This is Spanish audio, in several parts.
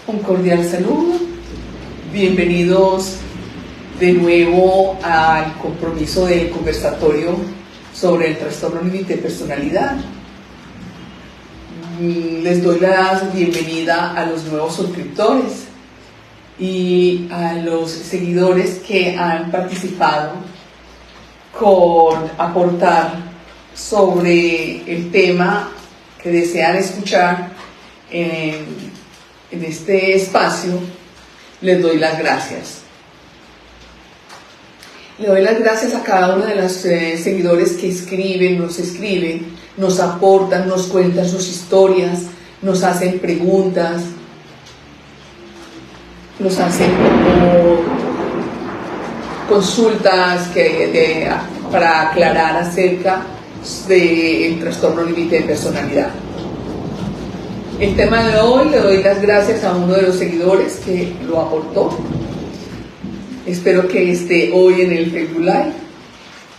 Un cordial saludo. Bienvenidos de nuevo al compromiso del conversatorio sobre el trastorno límite de personalidad. Les doy la bienvenida a los nuevos suscriptores y a los seguidores que han participado con aportar sobre el tema que desean escuchar en este espacio. Les doy las gracias. Le doy las gracias a cada uno de los seguidores que escriben, nos aportan, nos cuentan sus historias, nos hacen preguntas, nos hacen consultas para aclarar acerca del trastorno límite de personalidad. El tema de hoy le doy las gracias a uno de los seguidores que lo aportó. Espero que esté hoy en el Facebook Live.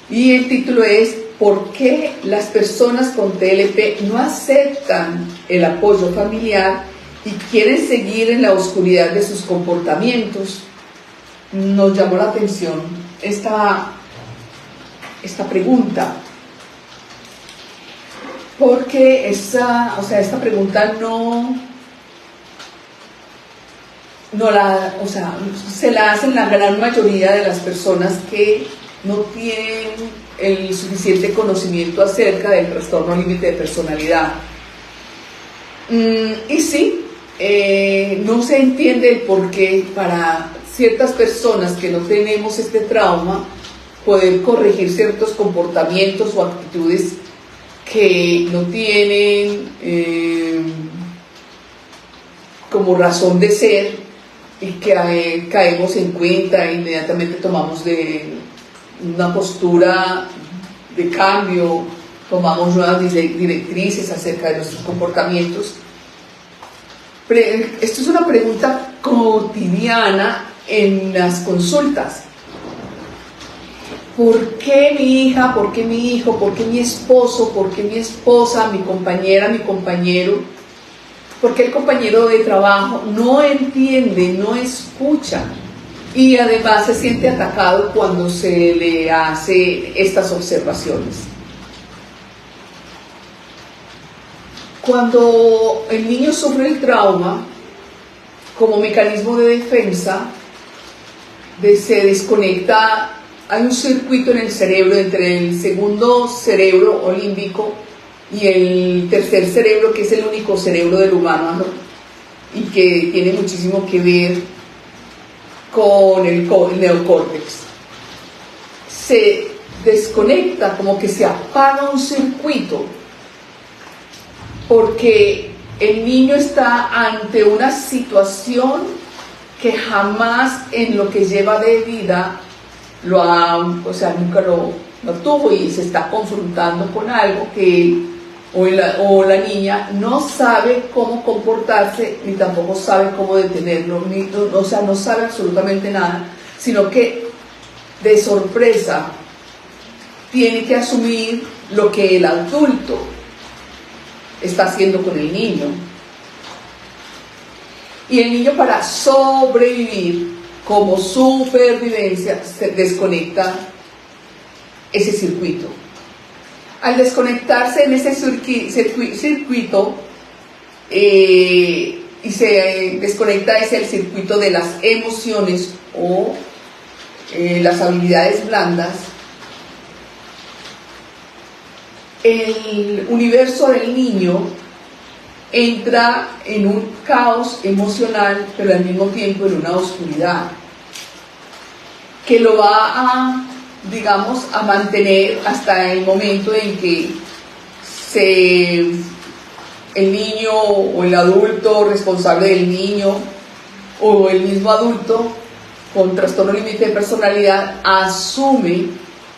Y el título es ¿por qué las personas con TLP no aceptan el apoyo familiar y quieren seguir en la oscuridad de sus comportamientos? Nos llamó la atención esta pregunta, porque esta pregunta se la hacen la gran mayoría de las personas que no tienen el suficiente conocimiento acerca del trastorno límite de personalidad. Y sí, no se entiende el por qué para ciertas personas que no tenemos este trauma poder corregir ciertos comportamientos o actitudes que no tienen como razón de ser y que caemos en cuenta e inmediatamente tomamos de una postura de cambio, tomamos nuevas directrices acerca de nuestros comportamientos. Esto es una pregunta cotidiana en las consultas. ¿Por qué mi hija? ¿Por qué mi hijo? ¿Por qué mi esposo? ¿Por qué mi esposa? ¿Mi compañera? ¿Mi compañero? ¿Por qué el compañero de trabajo no entiende, no escucha? Y además se siente atacado cuando se le hace estas observaciones. Cuando el niño sufre el trauma, como mecanismo de defensa, se desconecta. Hay un circuito en el cerebro entre el segundo cerebro límbico y el tercer cerebro, que es el único cerebro del humano, ¿no? Y que tiene muchísimo que ver con el neocórtex. Se desconecta, como que se apaga un circuito, porque el niño está ante una situación que jamás en lo que lleva de vida nunca lo tuvo, y se está confrontando con algo que él o la niña no sabe cómo comportarse, ni tampoco sabe cómo detenerlo, no sabe absolutamente nada, sino que de sorpresa tiene que asumir lo que el adulto está haciendo con el niño. Y el niño, para sobrevivir, como supervivencia, se desconecta ese circuito. Al desconectarse en ese circuito y se desconecta el circuito de las emociones o las habilidades blandas, el universo del niño entra en un caos emocional, pero al mismo tiempo en una oscuridad que lo va a mantener hasta el momento en que el niño o el adulto responsable del niño o el mismo adulto con trastorno límite de personalidad asume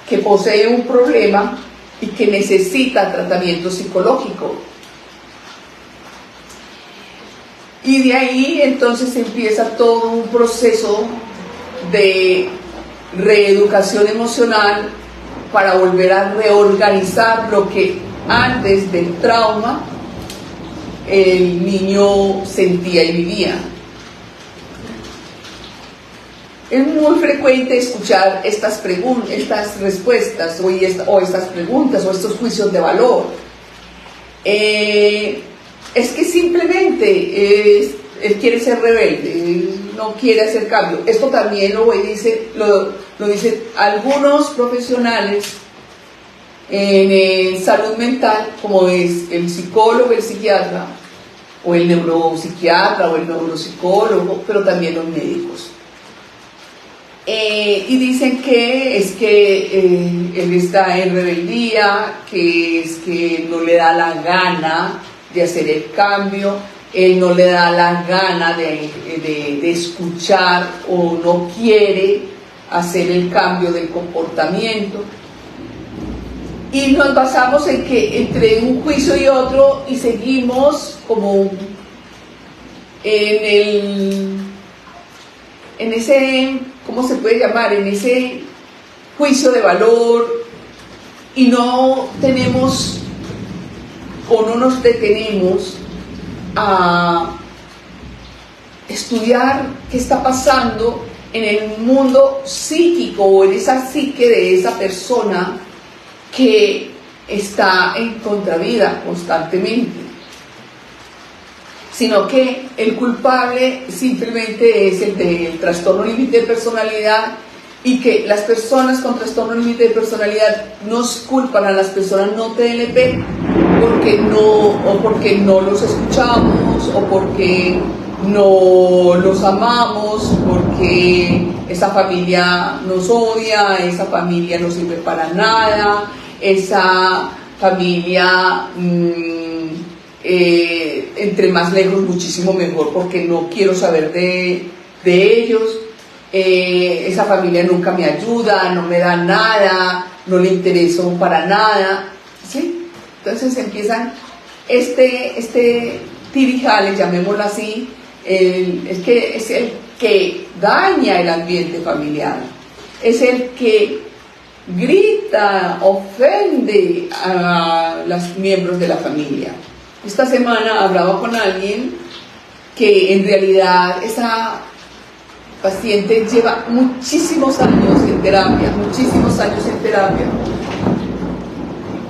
que posee un problema y que necesita tratamiento psicológico. Y de ahí entonces empieza todo un proceso de reeducación emocional para volver a reorganizar lo que antes del trauma el niño sentía y vivía. Es muy frecuente escuchar estas respuestas o estas preguntas o estos juicios de valor. Es que simplemente él quiere ser rebelde, no quiere hacer cambio. Esto también lo dicen algunos profesionales en salud mental, como es el psicólogo, el psiquiatra, o el neuropsiquiatra, o el neuropsicólogo, pero también los médicos. Y dicen que es que él está en rebeldía, que es que no le da la gana de hacer el cambio, él no le da la gana de escuchar o no quiere hacer el cambio del comportamiento. Y nos basamos en que entre un juicio y otro y seguimos como en ese, ¿cómo se puede llamar? En ese juicio de valor, y no tenemos o no nos detenemos a estudiar qué está pasando en el mundo psíquico o en esa psique de esa persona que está en contravida constantemente, sino que el culpable simplemente es el del trastorno límite de personalidad, y que las personas con trastorno límite de personalidad nos culpan a las personas no TLP porque no los escuchamos, o porque no los amamos, porque esa familia nos odia, esa familia no sirve para nada, esa familia entre más lejos muchísimo mejor, porque no quiero saber de ellos, esa familia nunca me ayuda, no me da nada, no le intereso para nada, ¿sí? Entonces empiezan este tirijales, llamémoslo así, es el que daña el ambiente familiar, es el que grita, ofende a los miembros de la familia. Esta semana hablaba con alguien que en realidad esa paciente lleva muchísimos años en terapia,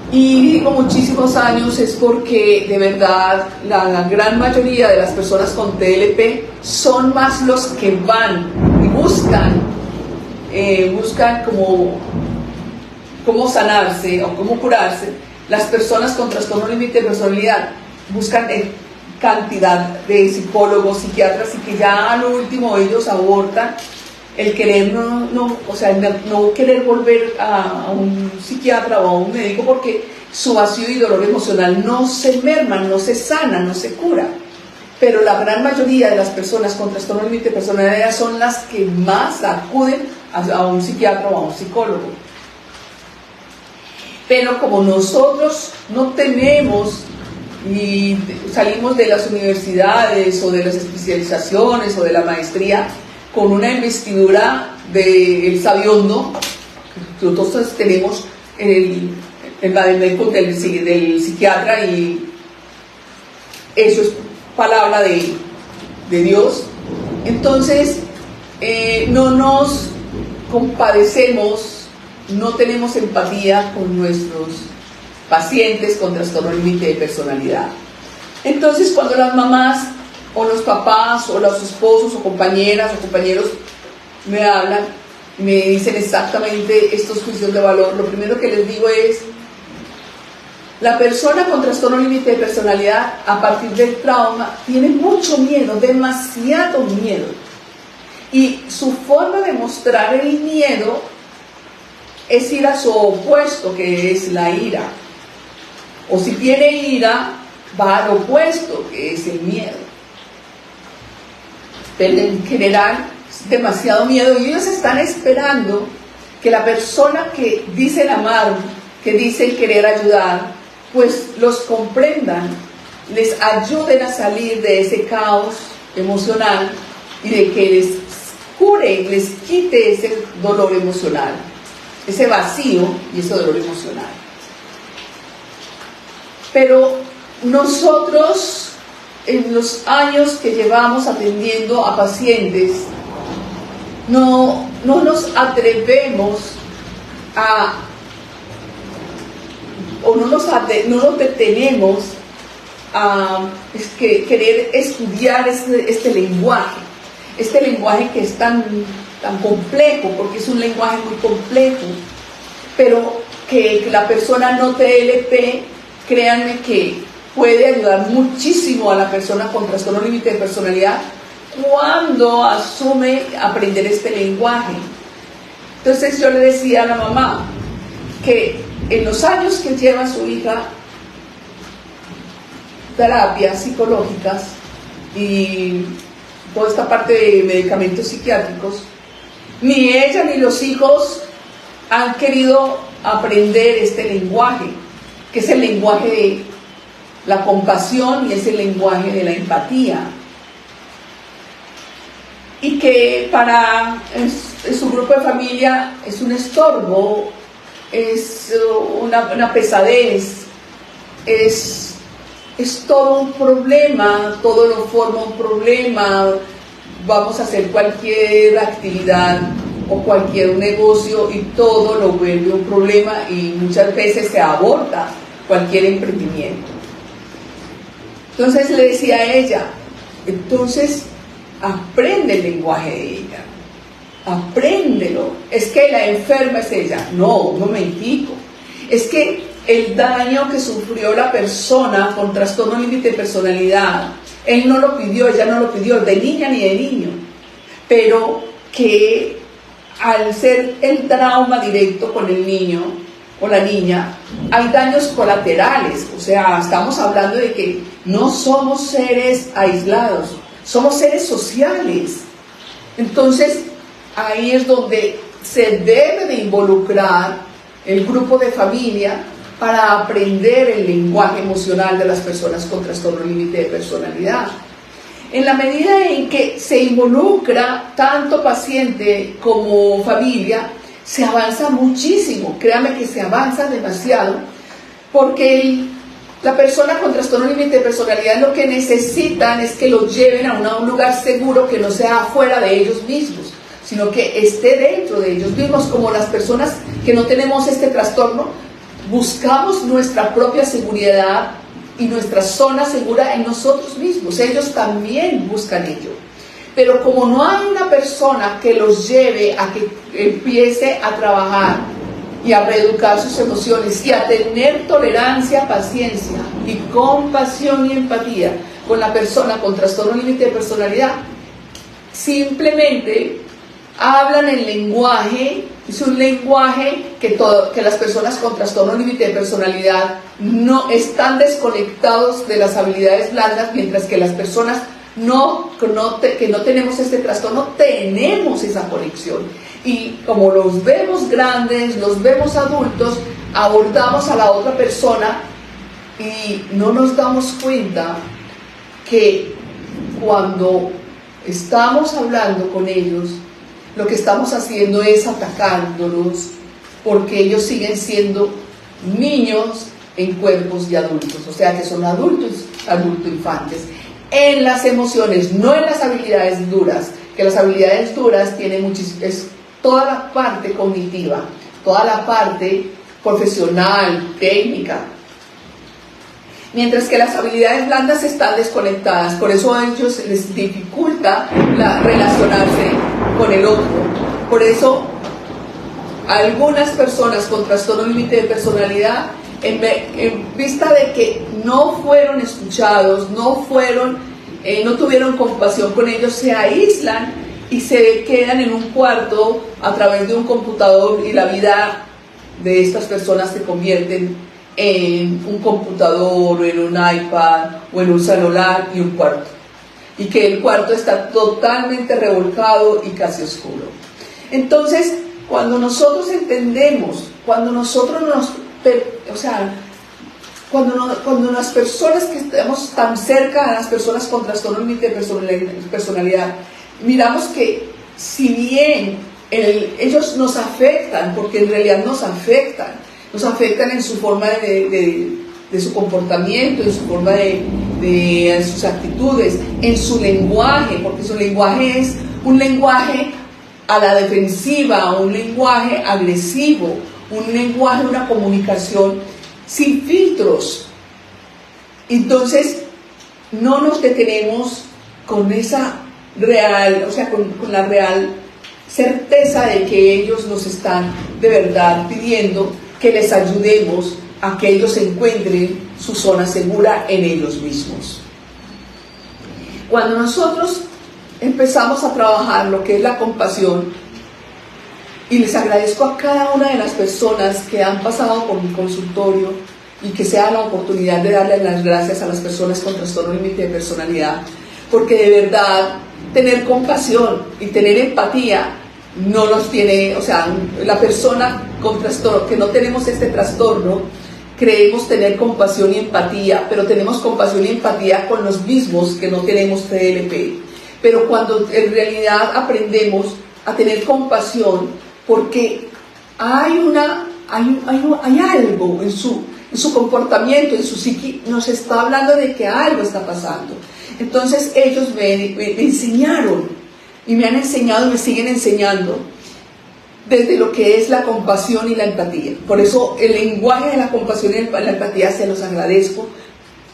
y digo muchísimos años es porque de verdad la gran mayoría de las personas con TLP son más los que van y buscan cómo sanarse o cómo curarse. Las personas con trastorno límite de personalidad buscan cantidad de psicólogos, psiquiatras, y que ya a lo último ellos abortan el querer no querer volver a un psiquiatra o a un médico, porque su vacío y dolor emocional no se merman, no se sana, no se cura. Pero la gran mayoría de las personas con trastorno límite de personalidad son las que más acuden a un psiquiatra o a un psicólogo. Pero como nosotros no tenemos y salimos de las universidades o de las especializaciones o de la maestría con una investidura del sabiondo, nosotros tenemos el vademecum del psiquiatra, y eso es palabra de Dios. Entonces no nos compadecemos, no tenemos empatía con nuestros pacientes con trastorno límite de personalidad. Entonces, cuando las mamás o los papás o los esposos o compañeras o compañeros me hablan, me dicen exactamente estos juicios de valor, lo primero que les digo es: la persona con trastorno límite de personalidad, a partir del trauma, tiene mucho miedo, demasiado miedo, y su forma de mostrar el miedo es ir a su opuesto, que es la ira. O si tiene ira, va al opuesto, que es el miedo. Pero en general es demasiado miedo, y ellos están esperando que la persona que dicen amar, que dicen querer ayudar, pues los comprendan, les ayuden a salir de ese caos emocional y de que les cure, les quite ese dolor emocional, ese vacío y ese dolor emocional. Pero nosotros, en los años que llevamos atendiendo a pacientes, no nos atrevemos o no nos detenemos a querer estudiar este lenguaje que es tan complejo, porque es un lenguaje muy complejo, pero que la persona no TLP, créanme que puede ayudar muchísimo a la persona con trastorno límite de personalidad cuando asume aprender este lenguaje. Entonces yo le decía a la mamá que en los años que lleva su hija terapias psicológicas y toda esta parte de medicamentos psiquiátricos, ni ella ni los hijos han querido aprender este lenguaje, que es el lenguaje de la compasión y es el lenguaje de la empatía. Y que para su grupo de familia es un estorbo, es una pesadez, es todo un problema, todo lo forma un problema. Vamos a hacer cualquier actividad o cualquier negocio y todo lo vuelve un problema y muchas veces se aborta cualquier emprendimiento. Entonces le decía a ella, entonces aprende el lenguaje de ella, apréndelo. Es que la enferma es ella. No, un momentico. Es que el daño que sufrió la persona con trastorno límite de personalidad, él no lo pidió, ella no lo pidió, de niña ni de niño, pero que al ser el trauma directo con el niño o la niña, hay daños colaterales. O sea, estamos hablando de que no somos seres aislados, somos seres sociales. Entonces, ahí es donde se debe de involucrar el grupo de familia para aprender el lenguaje emocional de las personas con trastorno límite de personalidad. En la medida en que se involucra tanto paciente como familia, se avanza muchísimo. Créame que se avanza demasiado, porque la persona con trastorno límite de personalidad lo que necesitan es que lo lleven a un lugar seguro, que no sea afuera de ellos mismos, sino que esté dentro de ellos mismos. Como las personas que no tenemos este trastorno, buscamos nuestra propia seguridad y nuestra zona segura en nosotros mismos. Ellos también buscan ello. Pero como no hay una persona que los lleve a que empiece a trabajar y a reeducar sus emociones y a tener tolerancia, paciencia y compasión y empatía con la persona con trastorno límite de personalidad, simplemente hablan el lenguaje. Es un lenguaje que las personas con trastorno límite de personalidad no están desconectados de las habilidades blandas, mientras que las personas que no tenemos este trastorno tenemos esa conexión. Y como los vemos grandes, los vemos adultos, abordamos a la otra persona y no nos damos cuenta que cuando estamos hablando con ellos, lo que estamos haciendo es atacándolos, porque ellos siguen siendo niños en cuerpos de adultos, o sea que son adultos infantes, en las emociones, no en las habilidades duras, que las habilidades duras tienen es toda la parte cognitiva, toda la parte profesional, técnica, mientras que las habilidades blandas están desconectadas. Por eso a ellos les dificulta relacionarse con el otro. Por eso algunas personas con trastorno límite de personalidad, en vista de que no fueron escuchados, no tuvieron compasión con ellos, se aíslan y se quedan en un cuarto a través de un computador, y la vida de estas personas se convierten en un computador, en un iPad o en un celular y un cuarto, y que el cuarto está totalmente revolcado y casi oscuro. Entonces, cuando nosotros entendemos, cuando las personas que estamos tan cerca de las personas con trastorno límite de personalidad, miramos que si bien ellos nos afectan, porque en realidad nos afectan en su forma de su comportamiento, en su forma de sus actitudes, en su lenguaje, porque su lenguaje es un lenguaje a la defensiva, un lenguaje agresivo, un lenguaje, una comunicación sin filtros. Entonces, no nos detenemos con esa real, o sea, con la real certeza de que ellos nos están de verdad pidiendo que les ayudemos a que ellos encuentren su zona segura en ellos mismos. Cuando nosotros empezamos a trabajar lo que es la compasión, y les agradezco a cada una de las personas que han pasado por mi consultorio y que se da la oportunidad de darle las gracias a las personas con trastorno límite de personalidad, porque de verdad tener compasión y tener empatía no los tiene, o sea, la persona con trastorno, que no tenemos este trastorno, creemos tener compasión y empatía, pero tenemos compasión y empatía con los mismos que no tenemos TLP. Pero cuando en realidad aprendemos a tener compasión, porque hay algo en su comportamiento, en su psique, nos está hablando de que algo está pasando. Entonces ellos me enseñaron, y me han enseñado y me siguen enseñando desde lo que es la compasión y la empatía. Por eso el lenguaje de la compasión y la empatía se los agradezco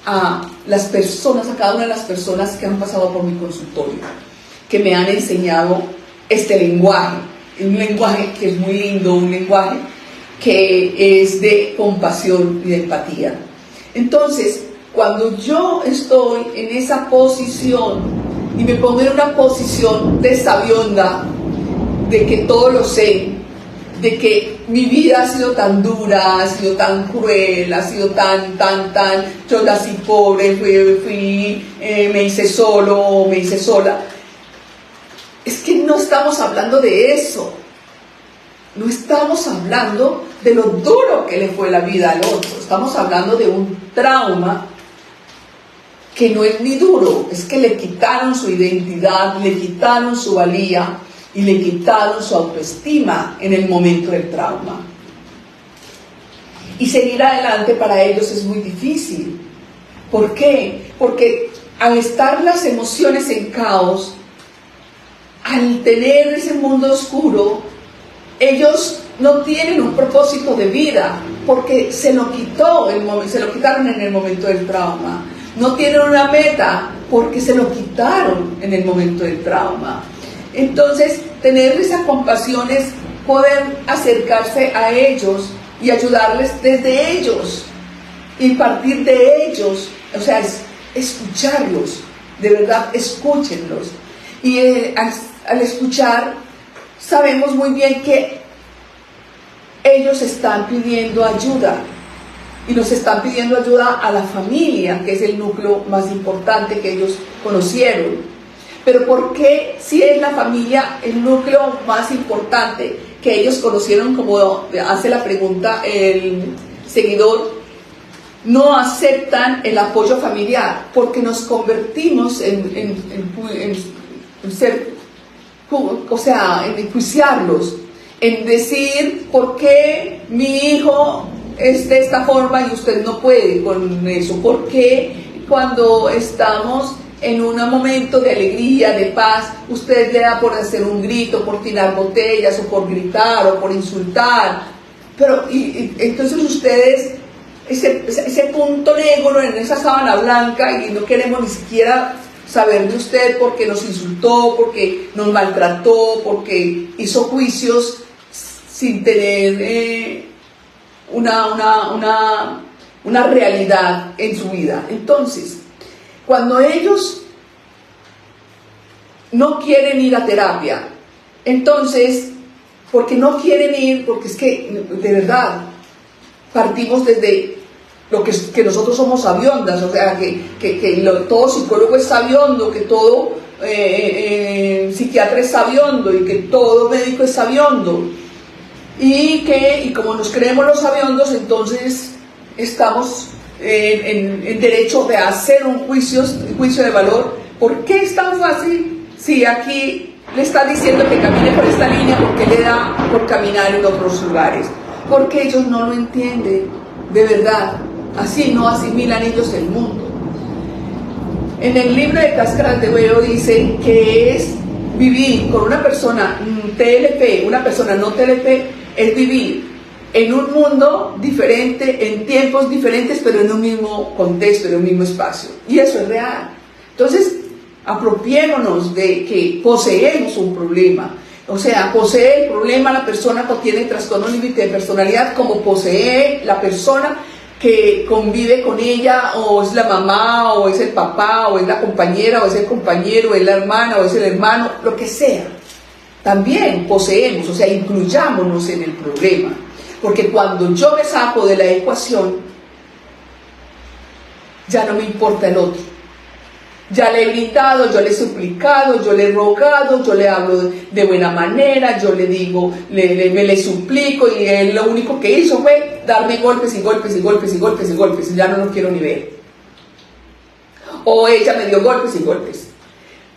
a las personas, a cada una de las personas que han pasado por mi consultorio, que me han enseñado este lenguaje, un lenguaje que es muy lindo, un lenguaje que es de compasión y de empatía. Entonces, cuando yo estoy en esa posición y me pongo en una posición de sabionda, de que todo lo sé, de que mi vida ha sido tan dura, ha sido tan cruel, ha sido tan, yo nací pobre, me hice solo, me hice sola. Es que no estamos hablando de eso. No estamos hablando de lo duro que le fue la vida al otro. Estamos hablando de un trauma que no es ni duro, es que le quitaron su identidad, le quitaron su valía y le quitaron su autoestima en el momento del trauma. Y seguir adelante para ellos es muy difícil. ¿Por qué? Porque al estar las emociones en caos, al tener ese mundo oscuro, ellos no tienen un propósito de vida, porque se lo quitaron en el momento del trauma. No tienen una meta, porque se lo quitaron en el momento del trauma. Entonces, tener esa compasión es poder acercarse a ellos y ayudarles desde ellos y partir de ellos, o sea, es escucharlos, de verdad, escúchenlos. Y al escuchar, sabemos muy bien que ellos están pidiendo ayuda, y nos están pidiendo ayuda a la familia, que es el núcleo más importante que ellos conocieron. Pero ¿por qué, si es la familia el núcleo más importante que ellos conocieron, como hace la pregunta el seguidor, no aceptan el apoyo familiar? Porque nos convertimos en ser, o sea, en enjuiciarlos, en decir, ¿por qué mi hijo es de esta forma y usted no puede con eso? ¿Por qué cuando estamos en un momento de alegría, de paz, usted le da por hacer un grito, por tirar botellas, o por gritar, o por insultar? Pero entonces ustedes, ese punto negro en esa sábana blanca, y no queremos ni siquiera saber de usted porque nos insultó, porque nos maltrató, porque hizo juicios sin tener una realidad en su vida. Entonces, cuando ellos no quieren ir a terapia, entonces, porque no quieren ir, porque es que, de verdad, partimos desde lo que nosotros somos sabiondas, o sea, todo psicólogo es sabiondo, que todo psiquiatra es sabiondo, y que todo médico es sabiondo, y como nos creemos los sabiondos, entonces estamos en derecho de hacer un juicio de valor. ¿Por qué es tan fácil si aquí le está diciendo que camine por esta línea? ¿Por qué le da por caminar en otros lugares? Porque ellos no lo entienden, de verdad. Así no asimilan ellos el mundo. En el libro de Cáscaras de Huevo dice que es Vivir con una persona TLP, una persona no TLP, es vivir en un mundo diferente, en tiempos diferentes, pero en un mismo contexto, en un mismo espacio. Y eso es real. Entonces, apropiémonos de que poseemos un problema. O sea, posee el problema la persona que tiene trastorno límite de personalidad, como posee la persona que convive con ella, o es la mamá, o es el papá, o es la compañera, o es el compañero, o es la hermana, o es el hermano, lo que sea. También poseemos, o sea, incluyámonos en el problema. Porque cuando yo me saco de la ecuación, ya no me importa el otro. Ya le he gritado, yo le he suplicado, yo le he rogado, yo le hablo de buena manera, yo le digo, me le suplico, y él lo único que hizo fue darme golpes y golpes y golpes y golpes y golpes, y ya no lo quiero ni ver. O ella me dio golpes y golpes.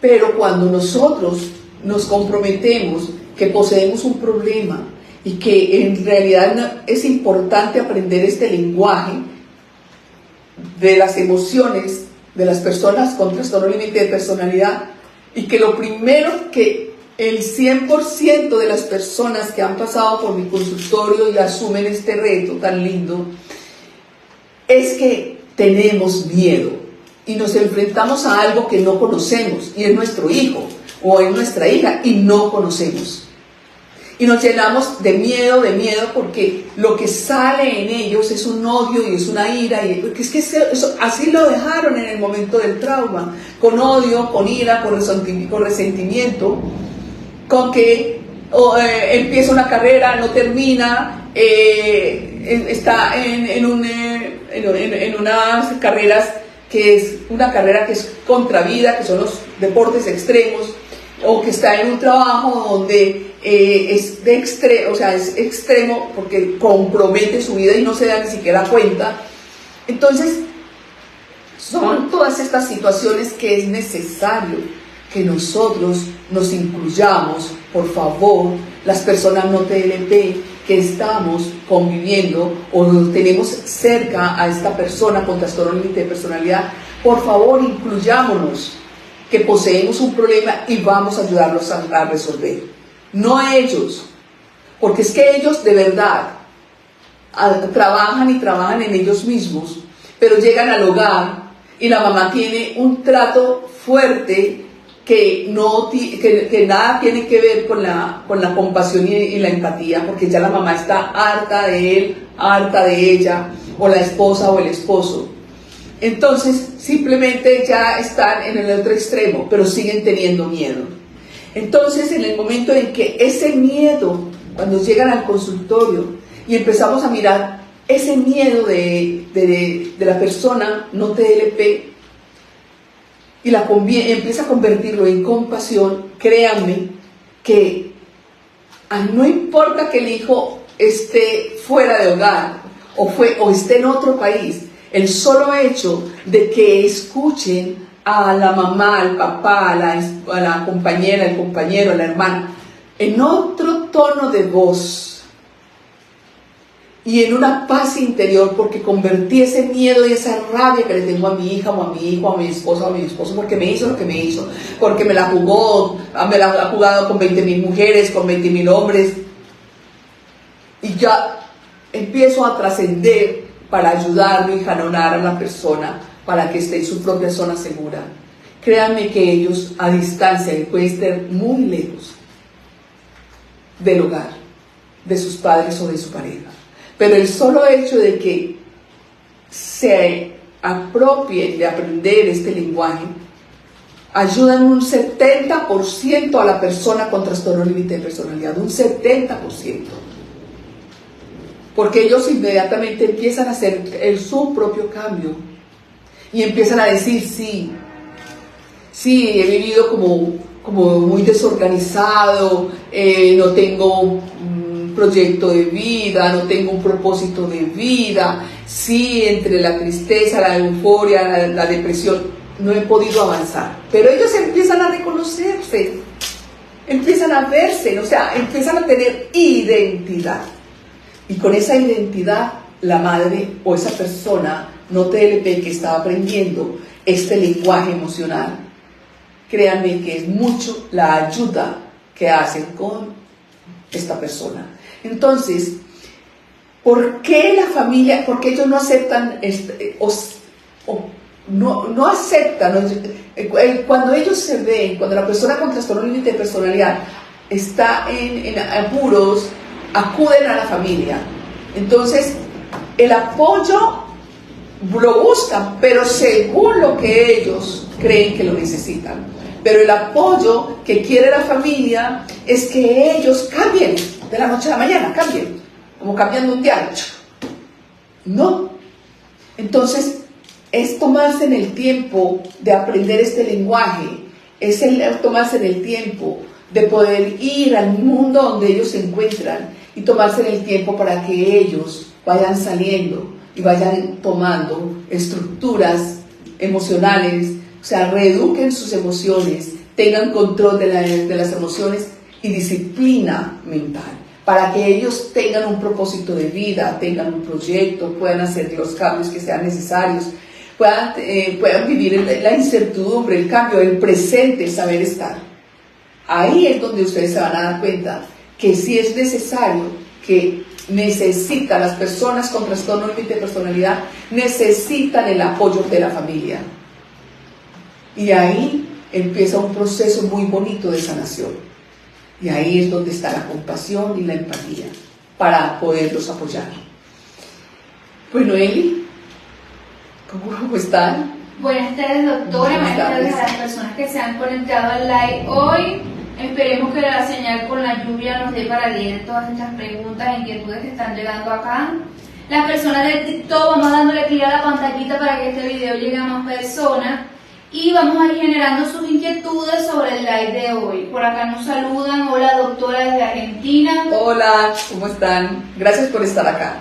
Pero cuando nosotros nos comprometemos que poseemos un problema y que en realidad es importante aprender este lenguaje de las emociones de las personas con trastorno límite de personalidad, y que lo primero que el 100% de las personas que han pasado por mi consultorio y asumen este reto tan lindo, es que tenemos miedo y nos enfrentamos a algo que no conocemos, y es nuestro hijo o es nuestra hija, y no conocemos. Y nos llenamos de miedo, porque lo que sale en ellos es un odio y es una ira, porque es que eso, así lo dejaron en el momento del trauma, con odio, con ira, con resentimiento, con que empieza una carrera, no termina, está en unas carreras que es una carrera que es contra vida, que son los deportes extremos, o que está en un trabajo donde es extremo porque compromete su vida y no se da ni siquiera cuenta. Entonces, son todas estas situaciones que es necesario que nosotros nos incluyamos, por favor, las personas no TLP que estamos conviviendo o tenemos cerca a esta persona con trastorno límite de personalidad. Por favor, incluyámonos, que poseemos un problema y vamos a ayudarlos a resolver. No a ellos, porque es que ellos de verdad trabajan en ellos mismos, pero llegan al hogar y la mamá tiene un trato fuerte que nada tiene que ver con la compasión y la empatía, porque ya la mamá está harta de él, harta de ella, o la esposa o el esposo. Entonces simplemente ya están en el otro extremo, pero siguen teniendo miedo. Entonces, en el momento en que ese miedo, cuando llegan al consultorio y empezamos a mirar ese miedo de la persona no TLP y empieza a convertirlo en compasión, créanme que no importa que el hijo esté fuera de hogar o esté en otro país, el solo hecho de que escuchen a la mamá, al papá, a la compañera, al compañero, a la hermana, en otro tono de voz y en una paz interior, porque convertí ese miedo y esa rabia que le tengo a mi hija o a mi hijo, a mi esposa o a mi esposo, porque me hizo lo que me hizo, porque me la ha jugado con 20,000 mujeres, con 20,000 hombres, y ya empiezo a trascender para ayudarlo y jalonar a la persona para que esté en su propia zona segura. Créanme que ellos a distancia, que pueden estar muy lejos del hogar, de sus padres o de su pareja, pero el solo hecho de que se apropien de aprender este lenguaje, ayudan un 70% a la persona con trastorno límite de personalidad, un 70%. Porque ellos inmediatamente empiezan a hacer su propio cambio y empiezan a decir, sí, he vivido como muy desorganizado, no tengo un proyecto de vida, no tengo un propósito de vida, sí, entre la tristeza, la euforia, la depresión, no he podido avanzar. Pero ellos empiezan a reconocerse, empiezan a verse, o sea, empiezan a tener identidad. Y con esa identidad, la madre o esa persona no TLP que está aprendiendo este lenguaje emocional créanme que es mucho la ayuda que hacen con esta persona. Entonces, ¿por qué la familia, por qué ellos no aceptan, no aceptan, cuando ellos se ven, cuando la persona con trastorno límite de personalidad está en apuros, acuden a la familia? Entonces, el apoyo lo buscan, pero según lo que ellos creen que lo necesitan. Pero el apoyo que quiere la familia es que ellos cambien de la noche a la mañana, cambien, como cambiando un diario. No. Entonces, es tomarse en el tiempo de aprender este lenguaje, es tomarse en el tiempo de poder ir al mundo donde ellos se encuentran y tomarse en el tiempo para que ellos vayan saliendo y vayan tomando estructuras emocionales, o sea, reeduquen sus emociones, tengan control de las emociones y disciplina mental, para que ellos tengan un propósito de vida, tengan un proyecto, puedan hacer los cambios que sean necesarios, puedan vivir la incertidumbre, el cambio, el presente, saber estar. Ahí es donde ustedes se van a dar cuenta que sí es necesario, que necesitan las personas con trastorno límite de personalidad, necesitan el apoyo de la familia. Y ahí empieza un proceso muy bonito de sanación. Y ahí es donde está la compasión y la empatía para poderlos apoyar. Bueno, Eli, ¿cómo están? Buenas tardes, doctora. Buenas tardes a las personas que se han conectado al live hoy. Esperemos que la señal con la lluvia nos dé para leer todas estas preguntas e inquietudes que están llegando acá. Las personas de TikTok, vamos dándole clic a la pantallita para que este video llegue a más personas. Y vamos a ir generando sus inquietudes sobre el live de hoy. Por acá nos saludan. Hola, doctora, desde Argentina. Hola, ¿cómo están? Gracias por estar acá.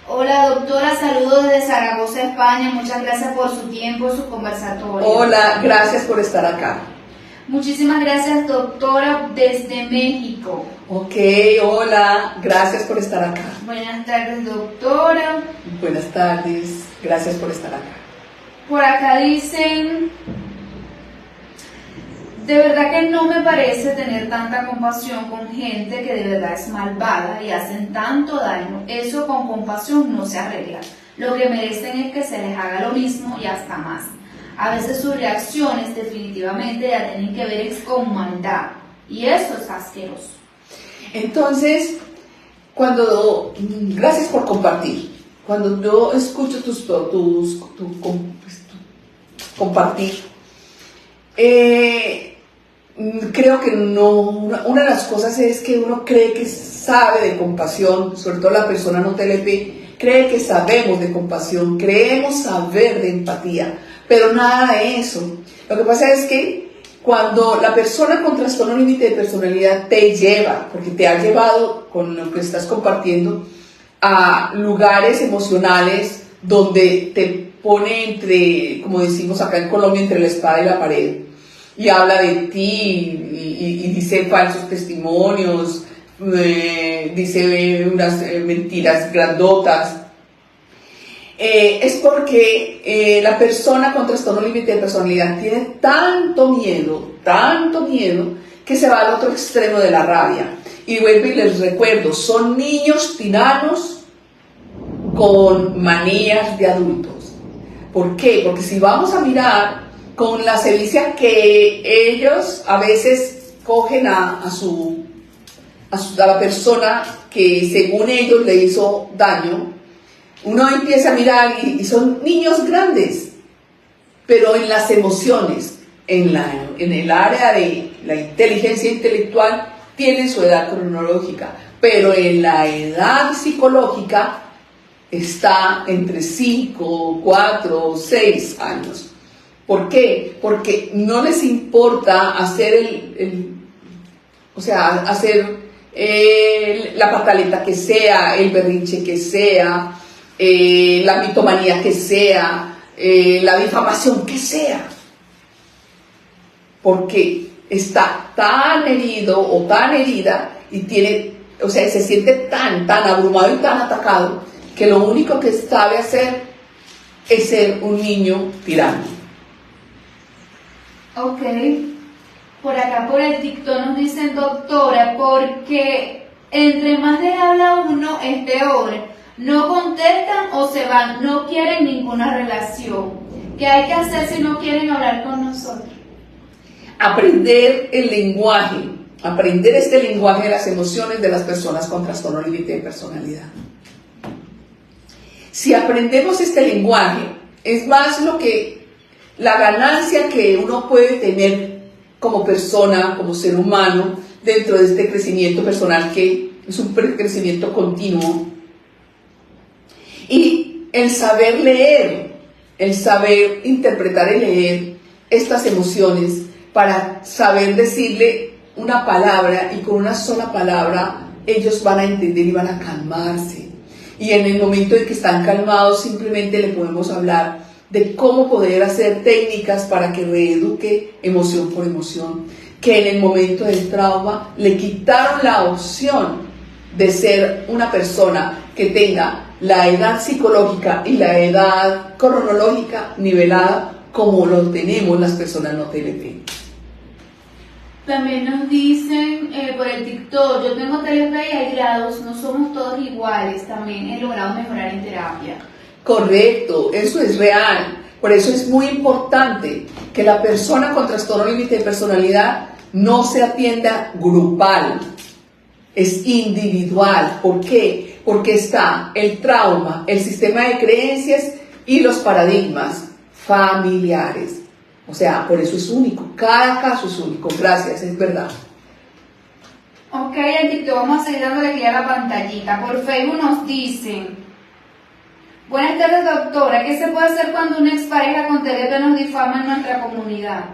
Hola, doctora, saludos desde Zaragoza, España. Muchas gracias por su tiempo, su conversatorio. Hola, gracias por estar acá. Muchísimas gracias, doctora, desde México. Ok, hola, gracias por estar acá. Buenas tardes, doctora. Buenas tardes, gracias por estar acá. Por acá dicen, de verdad que no me parece tener tanta compasión con gente que de verdad es malvada y hacen tanto daño. Eso con compasión no se arregla. Lo que merecen es que se les haga lo mismo y hasta más. A veces sus reacciones definitivamente ya tienen que ver con maldad. Y eso es asqueroso. Entonces, gracias por compartir. Cuando yo escucho compartir, creo que no, una de las cosas es que uno cree que sabe de compasión, sobre todo la persona no TLP, cree que sabemos de compasión, creemos saber de empatía, pero nada de eso. Lo que pasa es que cuando la persona con trastorno límite de personalidad te lleva, porque te ha llevado con lo que estás compartiendo, a lugares emocionales donde te pone entre, como decimos acá en Colombia, entre la espada y la pared, y habla de ti y dice falsos testimonios, dice unas mentiras grandotas, es porque la persona con trastorno límite de personalidad tiene tanto miedo, que se va al otro extremo de la rabia. Y vuelvo y les recuerdo, son niños tiranos con manías de adultos. ¿Por qué? Porque si vamos a mirar con la sevicia que ellos a veces cogen a la persona que según ellos le hizo daño, uno empieza a mirar y son niños grandes, pero en las emociones, en el área de la inteligencia intelectual, tienen su edad cronológica, pero en la edad psicológica está entre 5, 4, 6 años. ¿Por qué? Porque no les importa hacer hacer la pataleta que sea, el berrinche que sea, la mitomanía que sea, la difamación que sea. Porque está tan herido o tan herida y se siente tan abrumado y tan atacado que lo único que sabe hacer es ser un niño tirano. Ok, Por acá por el TikTok nos dicen, doctora, porque entre más les habla uno es peor. No contestan o se van, no quieren ninguna relación. ¿Qué hay que hacer si no quieren hablar con nosotros? Aprender el lenguaje, aprender este lenguaje de las emociones de las personas con trastorno límite de personalidad. Si aprendemos este lenguaje, es más lo que la ganancia que uno puede tener como persona, como ser humano, dentro de este crecimiento personal que es un crecimiento continuo. Y el saber leer, el saber interpretar y leer estas emociones para saber decirle una palabra y con una sola palabra ellos van a entender y van a calmarse. Y en el momento en que están calmados simplemente le podemos hablar de cómo poder hacer técnicas para que reeduque emoción por emoción, que en el momento del trauma le quitaron la opción de ser una persona que tenga la edad psicológica y la edad cronológica nivelada como lo tenemos las personas no TLP. También nos dicen por el TikTok, yo tengo TLP y hay grados, no somos todos iguales, también he logrado mejorar en terapia. Correcto, eso es real. Por eso es muy importante que la persona con trastorno límite de personalidad no se atienda grupal, es individual. ¿Por qué? Porque está el trauma, el sistema de creencias y los paradigmas familiares. O sea, por eso es único, cada caso es único. Gracias, es verdad. Ok, en TikTok vamos a seguir dándole aquí a la pantallita. Por Facebook nos dicen: buenas tardes, doctora, ¿qué se puede hacer cuando una expareja con TLP nos difama en nuestra comunidad?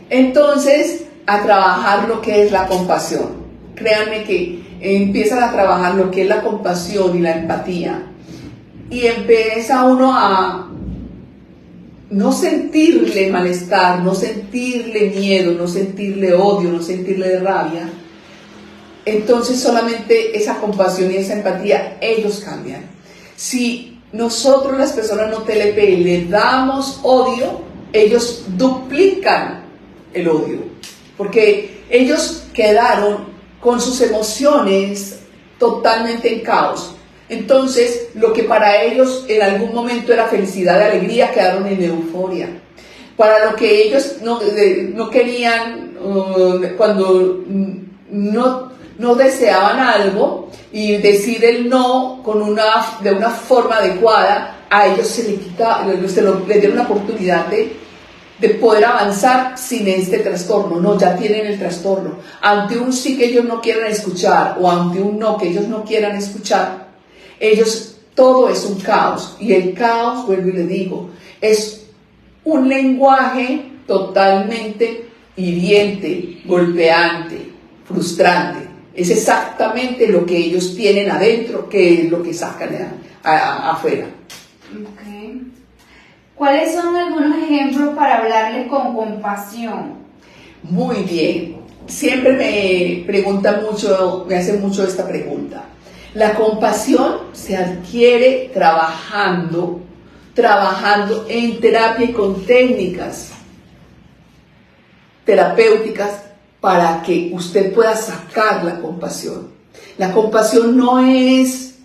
Entonces, a trabajar lo que es la compasión. Créanme que empiezan a trabajar lo que es la compasión y la empatía. Y empieza uno a no sentirle malestar, no sentirle miedo, no sentirle odio, no sentirle rabia. Entonces solamente esa compasión y esa empatía, ellos cambian. Si nosotros las personas no TLP le damos odio, ellos duplican el odio, porque ellos quedaron con sus emociones totalmente en caos. Entonces, lo que para ellos en algún momento era felicidad y alegría, quedaron en euforia. Para lo que ellos no querían, cuando no deseaban algo y decir el no de una forma adecuada, a ellos se les dieron una oportunidad de poder avanzar sin este trastorno. No, ya tienen el trastorno. Ante un sí que ellos no quieran escuchar o ante un no que ellos no quieran escuchar, todo es un caos. Y el caos, vuelvo y le digo, es un lenguaje totalmente hiriente, golpeante, frustrante. Es exactamente lo que ellos tienen adentro, que es lo que sacan afuera. Okay. ¿Cuáles son algunos ejemplos para hablarles con compasión? Muy bien. Siempre me hacen mucho esta pregunta. La compasión se adquiere trabajando en terapia y con técnicas terapéuticas para que usted pueda sacar la compasión. La compasión no es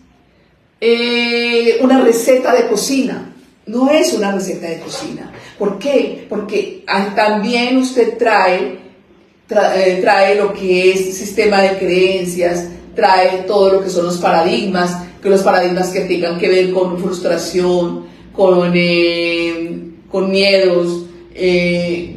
una receta de cocina, no es una receta de cocina. ¿Por qué? Porque también usted trae lo que es sistema de creencias, trae todo lo que son los paradigmas que tengan que ver con frustración, con miedos,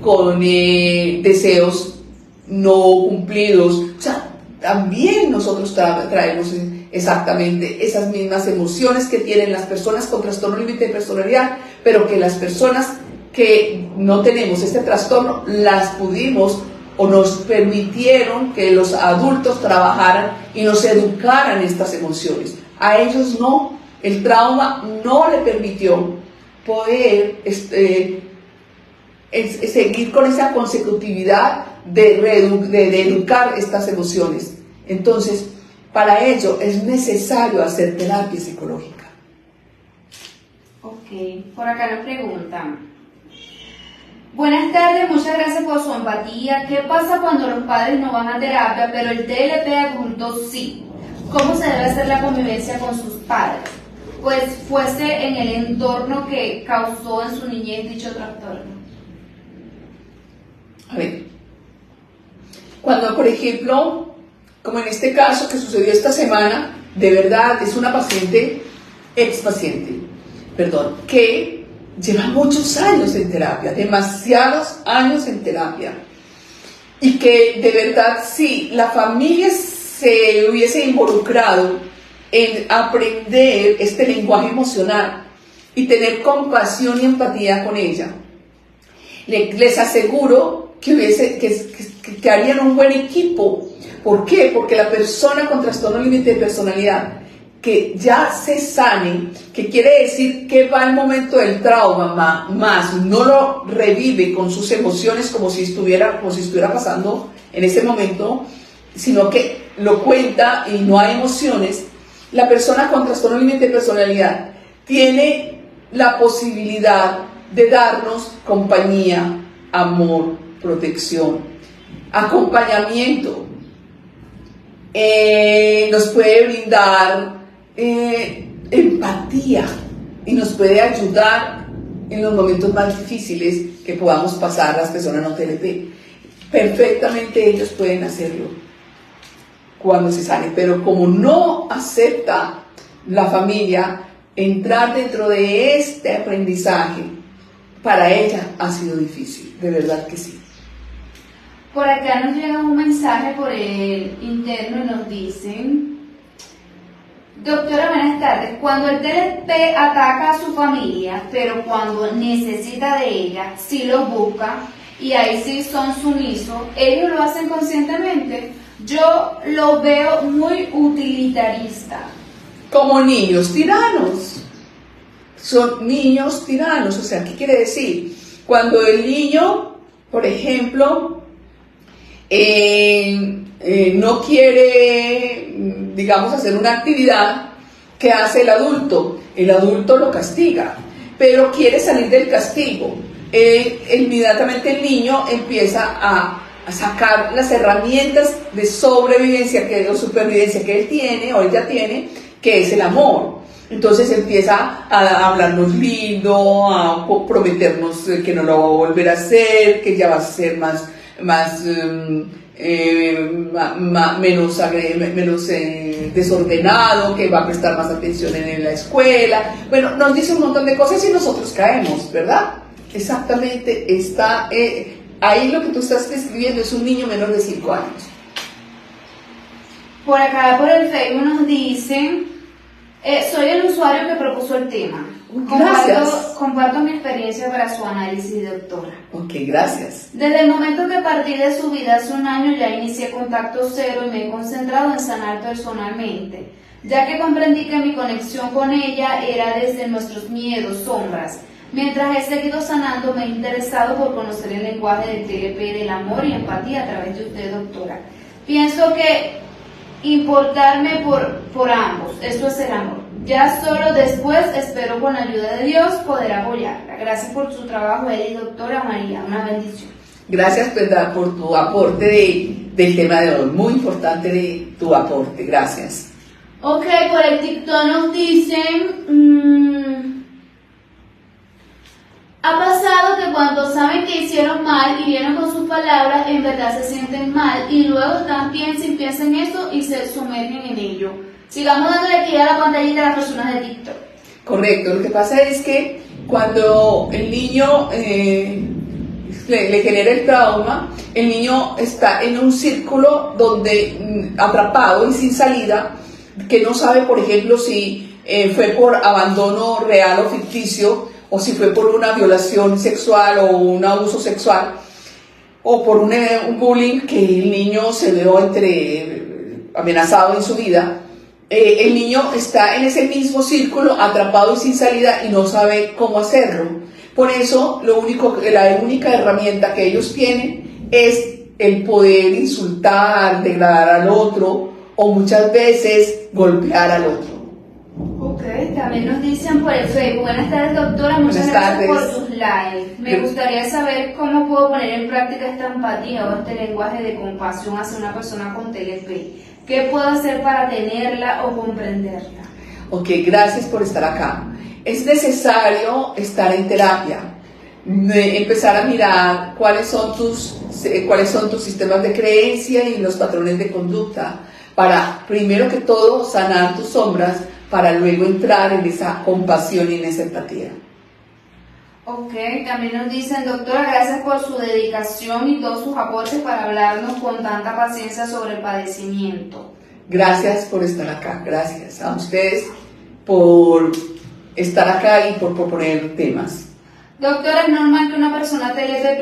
con deseos no cumplidos. O sea, también nosotros traemos exactamente esas mismas emociones que tienen las personas con trastorno límite de personalidad, pero que las personas que no tenemos este trastorno las pudimos o nos permitieron que los adultos trabajaran y nos educaran estas emociones. A ellos no, el trauma no le permitió poder seguir con esa consecutividad de educar estas emociones. Entonces, para ello es necesario hacer terapia psicológica. Ok, por acá nos preguntan: Buenas tardes, muchas gracias por su empatía. ¿Qué pasa cuando los padres no van a terapia, pero el TLP adulto sí? ¿Cómo se debe hacer la convivencia con sus padres? Pues fuese en el entorno que causó en su niñez dicho trastorno. A ver, cuando por ejemplo, como en este caso que sucedió esta semana, de verdad es una paciente, que lleva muchos años en terapia, demasiados años en terapia, y que de verdad si la familia se hubiese involucrado en aprender este lenguaje emocional y tener compasión y empatía con ella, les aseguro que harían un buen equipo. ¿Por qué? Porque la persona con trastorno límite de personalidad que ya se sane, que quiere decir que va al momento del trauma más no lo revive con sus emociones como si estuviera pasando en ese momento, sino que lo cuenta y no hay emociones. La persona con trastorno límite de personalidad tiene la posibilidad de darnos compañía, amor, protección, acompañamiento. Nos puede brindar empatía y nos puede ayudar en los momentos más difíciles que podamos pasar las personas no TLP. Perfectamente ellos pueden hacerlo cuando se sane, pero como no acepta la familia entrar dentro de este aprendizaje, para ella ha sido difícil, de verdad que sí. Por acá nos llega un mensaje por el interno y nos dicen: doctora, buenas tardes. Cuando el TLP ataca a su familia, pero cuando necesita de ella, sí los busca y ahí sí son sumisos, ¿ellos lo hacen conscientemente? Yo lo veo muy utilitarista. Como niños tiranos. Son niños tiranos. O sea, ¿qué quiere decir? Cuando el niño, por ejemplo, no quiere, digamos, hacer una actividad, ¿qué hace el adulto? El adulto lo castiga, pero quiere salir del castigo. Inmediatamente el niño empieza a sacar las herramientas de sobrevivencia o supervivencia que él tiene o ella tiene, que es el amor. Entonces empieza a hablarnos lindo, a prometernos que no lo va a volver a hacer, que ya va a ser menos desordenado, que va a prestar más atención en la escuela. Bueno, nos dice un montón de cosas y nosotros caemos, ¿verdad? Exactamente, está ahí lo que tú estás describiendo es un niño menor de 5 años. Por acá, por el Facebook nos dicen: soy el usuario que propuso el tema. Comparto mi experiencia para su análisis, doctora. Ok, gracias. Desde el momento que partí de su vida hace un año, ya inicié contacto cero y me he concentrado en sanar personalmente, ya que comprendí que mi conexión con ella era desde nuestros miedos, sombras. Mientras he seguido sanando, me he interesado por conocer el lenguaje del TLP, del amor y empatía a través de usted, doctora. Pienso que importarme por ambos, eso es el amor. Ya solo después espero con la ayuda de Dios poder apoyarla. Gracias por su trabajo, Eli, doctora María, una bendición. Gracias, ¿verdad?, por tu aporte del tema de hoy, muy importante de tu aporte, gracias. Ok, por el TikTok nos dicen: ha pasado que cuando saben que hicieron mal y vienen con sus palabras, en verdad se sienten mal y luego también piensan en eso y se sumergen en ello. Sigamos dándole aquí a la pantallita a las personas de TikTok. Correcto, lo que pasa es que cuando el niño le genera el trauma, el niño está en un círculo donde atrapado y sin salida, que no sabe, por ejemplo, si fue por abandono real o ficticio, o si fue por una violación sexual o un abuso sexual, o por un bullying que el niño se vio amenazado en su vida. El niño está en ese mismo círculo, atrapado y sin salida, y no sabe cómo hacerlo. Por eso, la única herramienta que ellos tienen es el poder insultar, degradar al otro, o muchas veces golpear al otro. Ok. También nos dicen por el Facebook. Buenas tardes, doctora. Muchas gracias por tus likes. Me gustaría saber cómo puedo poner en práctica esta empatía o este lenguaje de compasión hacia una persona con TLP. ¿Qué puedo hacer para tenerla o comprenderla? Ok, gracias por estar acá. Es necesario estar en terapia, empezar a mirar cuáles son tus sistemas de creencia y los patrones de conducta, para, primero que todo, sanar tus sombras, para luego entrar en esa compasión y en esa empatía. Ok, también nos dicen, doctora, gracias por su dedicación y todos sus aportes para hablarnos con tanta paciencia sobre el padecimiento. Gracias por estar acá, gracias a ustedes por estar acá y por proponer temas. Doctora, ¿es normal que una persona TLP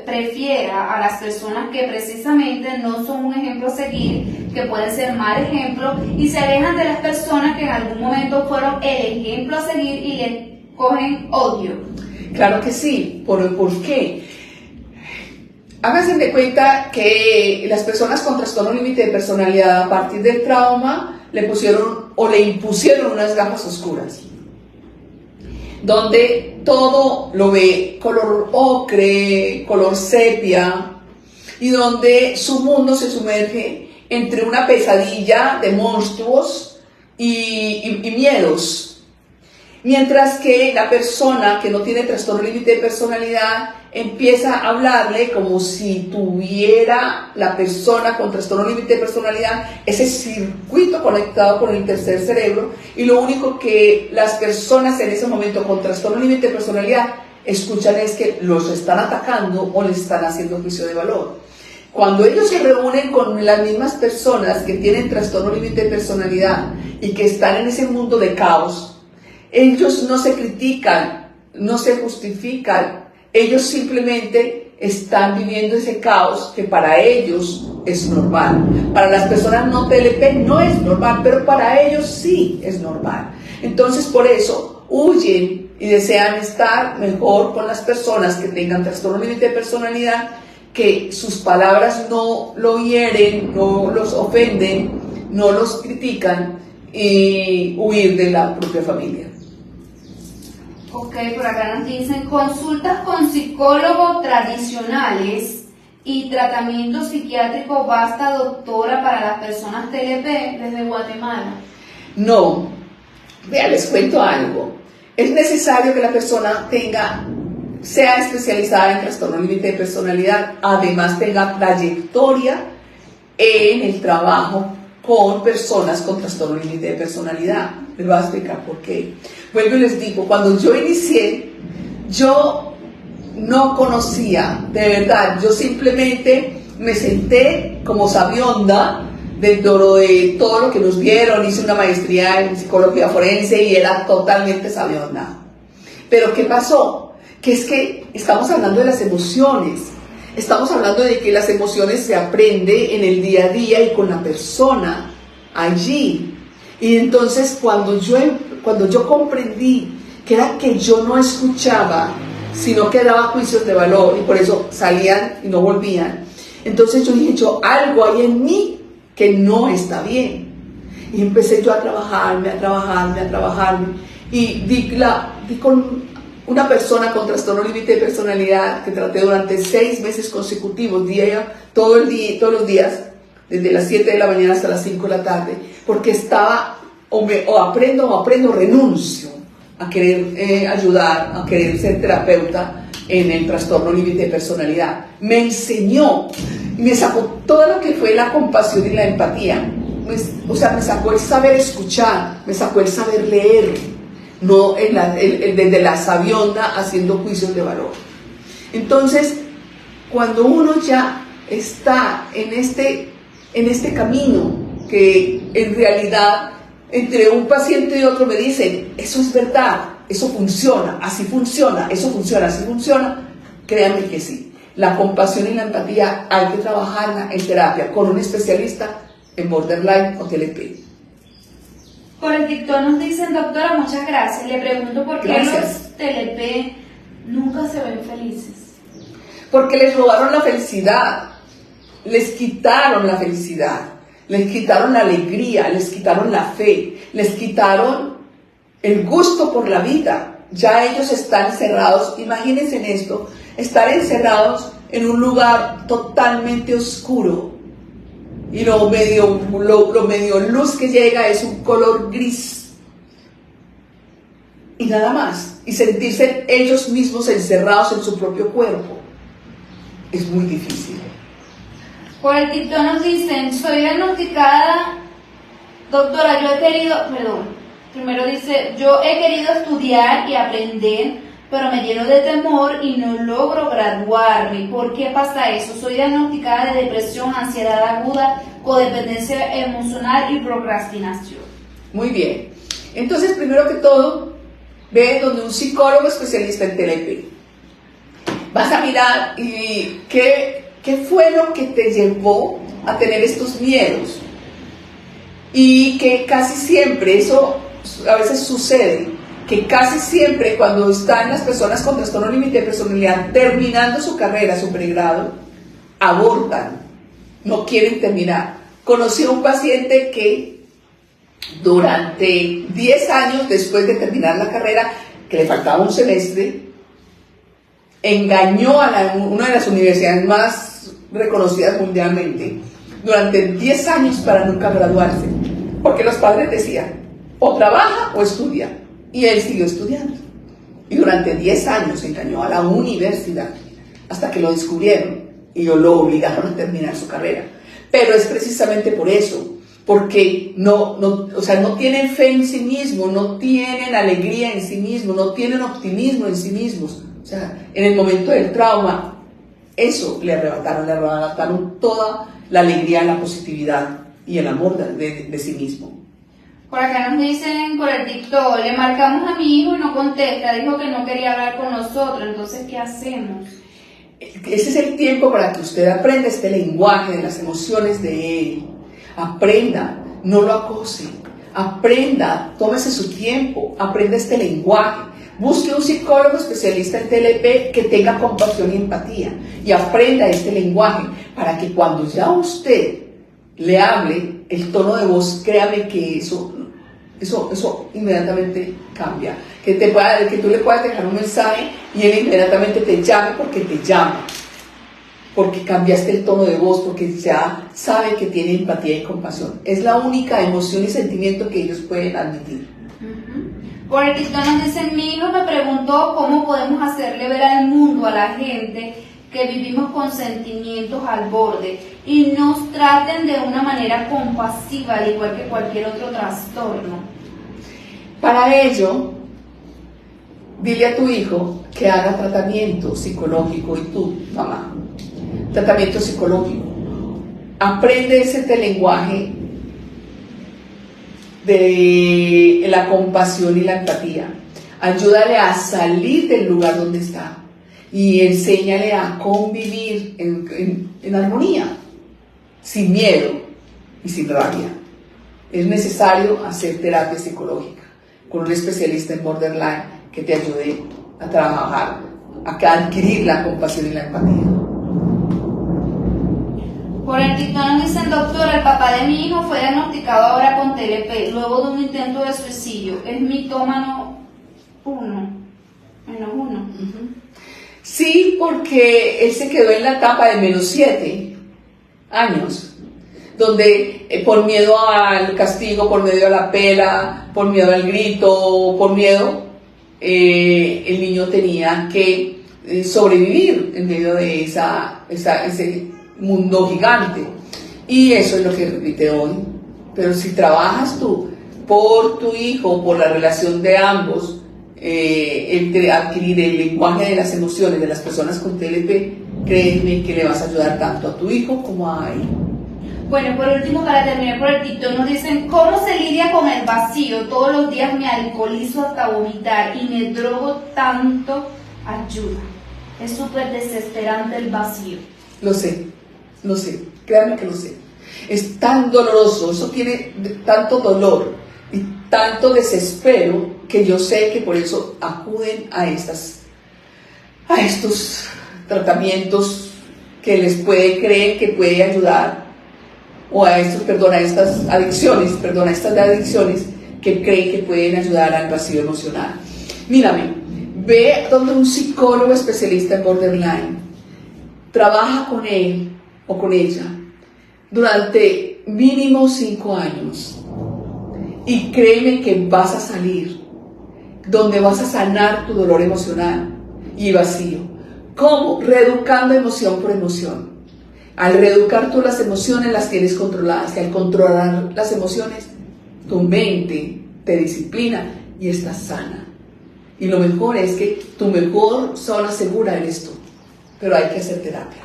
prefiera a las personas que precisamente no son un ejemplo a seguir, que pueden ser mal ejemplo, y se alejan de las personas que en algún momento fueron el ejemplo a seguir y le cogen odio? Claro que sí. ¿Por qué? Háganse de cuenta que las personas con trastorno límite de personalidad, a partir del trauma, le pusieron o le impusieron unas gafas oscuras, donde todo lo ve color ocre, color sepia, y donde su mundo se sumerge entre una pesadilla de monstruos y miedos. Mientras que la persona que no tiene trastorno límite de personalidad empieza a hablarle como si tuviera la persona con trastorno límite de personalidad ese circuito conectado con el tercer cerebro, y lo único que las personas en ese momento con trastorno límite de personalidad escuchan es que los están atacando o les están haciendo juicio de valor. Cuando ellos se reúnen con las mismas personas que tienen trastorno límite de personalidad y que están en ese mundo de caos, ellos no se critican, no se justifican, ellos simplemente están viviendo ese caos que para ellos es normal. Para las personas no TLP no es normal, pero para ellos sí es normal. Entonces, por eso huyen y desean estar mejor con las personas que tengan trastorno límite de personalidad, que sus palabras no lo hieren, no los ofenden, no los critican, y huir de la propia familia. Ok, por acá nos dicen, consultas con psicólogos tradicionales y tratamiento psiquiátrico basta, doctora, para las personas TLP desde Guatemala. No, vean, les cuento algo. Es necesario que la persona sea especializada en trastorno límite de personalidad, además tenga trayectoria en el trabajo con personas con trastorno límite de personalidad. Les voy a explicar por qué. Vuelvo y les digo, cuando yo inicié, yo no conocía, de verdad, yo simplemente me senté como sabionda dentro de todo lo que nos vieron. Hice una maestría en psicología forense y era totalmente sabionda. Pero ¿qué pasó? Que es que estamos hablando de las emociones. Estamos hablando de que las emociones se aprende en el día a día y con la persona allí. Y entonces cuando yo comprendí que era que yo no escuchaba, sino que daba juicios de valor, y por eso salían y no volvían, entonces yo dije, algo hay en mí que no está bien. Y empecé yo a trabajarme, y di con una persona con trastorno límite de personalidad que traté durante 6 meses consecutivos, todos los días, desde las 7 de la mañana hasta las 5 de la tarde, porque estaba, o aprendo, renuncio a querer ayudar, a querer ser terapeuta en el trastorno límite de personalidad. Me enseñó, me sacó todo lo que fue la compasión y la empatía. Me sacó el saber escuchar, me sacó el saber leer, no desde la sabionda haciendo juicios de valor. Entonces, cuando uno ya está en este camino, que en realidad entre un paciente y otro me dicen, eso es verdad, eso funciona, así funciona, eso funciona, así funciona, créanme que sí. La compasión y la empatía hay que trabajarla en terapia con un especialista en borderline o TLP. Por el TikTok nos dicen, doctora, muchas gracias. Le pregunto por qué los TLP nunca se ven felices. Porque les robaron la felicidad, les quitaron la felicidad, les quitaron la alegría, les quitaron la fe, les quitaron el gusto por la vida. Ya ellos están encerrados, imagínense en esto, estar encerrados en un lugar totalmente oscuro y lo medio luz que llega es un color gris y nada más, y sentirse ellos mismos encerrados en su propio cuerpo es muy difícil. Por el TikTok nos dicen, soy diagnosticada, doctora, primero dice, yo he querido estudiar y aprender, pero me lleno de temor y no logro graduarme. ¿Por qué pasa eso? Soy diagnosticada de depresión, ansiedad aguda, codependencia emocional y procrastinación. Muy bien. Entonces, primero que todo, ve donde un psicólogo especialista en TLP. Vas a mirar y qué fue lo que te llevó a tener estos miedos. Y que casi siempre, eso a veces sucede, que casi siempre cuando están las personas con trastorno límite de personalidad terminando su carrera, su pregrado, abortan, no quieren terminar. Conocí a un paciente que durante 10 años después de terminar la carrera, que le faltaba un semestre, engañó a una de las universidades más reconocidas mundialmente durante 10 años para nunca graduarse, porque los padres decían, o trabaja o estudia, y él siguió estudiando, y durante 10 años engañó a la universidad, hasta que lo descubrieron, y lo obligaron a terminar su carrera, pero es precisamente por eso, porque no tienen fe en sí mismos, no tienen alegría en sí mismos, no tienen optimismo en sí mismos, o sea, en el momento del trauma, eso le arrebataron toda la alegría, la positividad y el amor de sí mismo. Por acá nos dicen por el TikTok, le marcamos a mi hijo y no contesta, dijo que no quería hablar con nosotros, entonces ¿qué hacemos? Ese es el tiempo para que usted aprenda este lenguaje de las emociones de él. Aprenda, no lo acose, aprenda, tómese su tiempo, aprenda este lenguaje. Busque un psicólogo especialista en TLP que tenga compasión y empatía y aprenda este lenguaje para que cuando ya usted le hable el tono de voz, créame que eso inmediatamente cambia. Que tú le puedas dejar un mensaje y él inmediatamente te llame porque te llama. Porque cambiaste el tono de voz, porque ya sabe que tiene empatía y compasión. Es la única emoción y sentimiento que ellos pueden admitir. Por el TikTok nos dicen, mi hijo me preguntó cómo podemos hacerle ver al mundo, a la gente, que vivimos con sentimientos al borde y nos traten de una manera compasiva, al igual que cualquier otro trastorno. Para ello, dile a tu hijo que haga tratamiento psicológico y tú, mamá, tratamiento psicológico. Aprende ese lenguaje de la compasión y la empatía. Ayúdale a salir del lugar donde está y enséñale a convivir en armonía, sin miedo y sin rabia. Es necesario hacer terapia psicológica con un especialista en borderline que te ayude a trabajar, a adquirir la compasión y la empatía. Por el TikTok nos dicen, doctor, el papá de mi hijo fue diagnosticado ahora con TLP, luego de un intento de suicidio. Es mitómano 1. Sí, porque él se quedó en la etapa de -7 años, donde por miedo al castigo, por miedo a la pela, por miedo al grito, por miedo, el niño tenía que sobrevivir en medio de ese mundo gigante, y eso es lo que repite hoy. Pero si trabajas tú por tu hijo, por la relación de ambos, adquirir el lenguaje de las emociones de las personas con TLP, créeme que le vas a ayudar tanto a tu hijo como a él. Bueno, por último, para terminar por el TikTok nos dicen, ¿cómo se lidia con el vacío? Todos los días me alcoholizo hasta vomitar y me drogo tanto, ayuda. Es súper desesperante el vacío. Lo sé, créanme que lo sé. Es tan doloroso, eso tiene tanto dolor y tanto desespero que yo sé que por eso acuden a estos tratamientos que les creen que puede ayudar, o a estas adicciones que creen que pueden ayudar al vacío emocional. Mírame, ve donde un psicólogo especialista en borderline, trabaja con él o con ella durante mínimo 5 años y créeme que vas a salir, donde vas a sanar tu dolor emocional y vacío. ¿Cómo? Reeducando emoción por emoción. Al reeducar tú las emociones las tienes controladas, y al controlar las emociones tu mente te disciplina y estás sana. Y lo mejor es que tu mejor zona segura eres tú, pero hay que hacer terapia.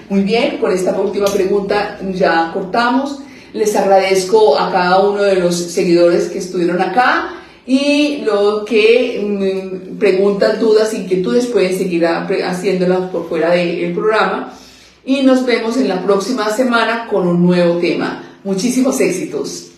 Muy bien, con esta última pregunta ya cortamos. Les agradezco a cada uno de los seguidores que estuvieron acá y lo que preguntas, dudas, inquietudes pueden seguir haciéndolas por fuera del programa. Y nos vemos en la próxima semana con un nuevo tema. Muchísimos éxitos.